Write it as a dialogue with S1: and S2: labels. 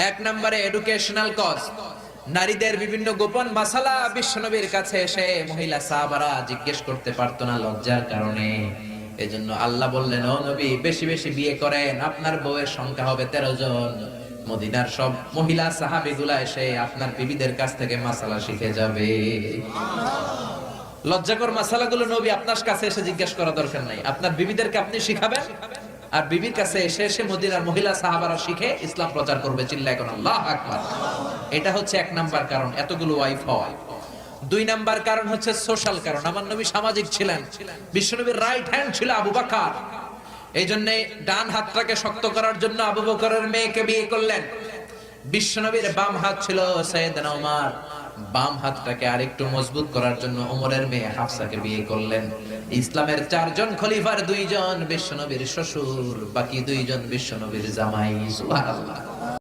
S1: এক নম্বরে educational cause, নারীদের বিভিন্ন গোপন মাসালা বিশ্বনবীর কাছে এসে মহিলা সাহাবারা জিজ্ঞেস করতে পারতো না লজ্জার কারণে। এজন্য আল্লাহ বললেন, ও নবী বেশি বেশি বিয়ে করেন, আপনার বউয়ের সংখ্যা হবে 13 জন। মদিনার সব মহিলা সাহাবীগুলা এসে আপনার বিবিদের কাছ থেকে মাসালা শিখে যাবে। লজ্জাকর মাসালাগুলো নবী আপনার কাছে এসে জিজ্ঞেস করা দরকার নাই, আপনার বিবিদেরকে আপনি শিখাবেন, আর বিবির কাছে এসে এসে মদিনার মহিলা সাহাবারা শিখে ইসলাম প্রচার করবে। চিল্লায় কোন আল্লাহু আকবার। এটা হচ্ছে এক নাম্বার কারণ এতগুলো ওয়াইফ হওয়া। দুই নাম্বার কারণ হচ্ছে সোশ্যাল কারণ। আমার নবী সামাজিক ছিলেন। বিশ্বনবীর রাইট হ্যান্ড ছিল আবু বকর, এই জন্য ডান হাতটাকে শক্ত করার জন্য আবু বকরের মেয়েকে বিয়ে করলেন। বিশ্বনবীর বাম হাত ছিল সাইয়েদনা ওমর, বাম হাতটাকে আরেকটু মজবুত করার জন্য ওমরের মেয়ে হাফসাকে বিয়ে করলেন। ইসলামের 4 জন খলিফার 2 জন বিশ্বনবীর শ্বশুর, বাকি 2 জন বিশ্বনবীর জামাই। সুবহানাল্লাহ।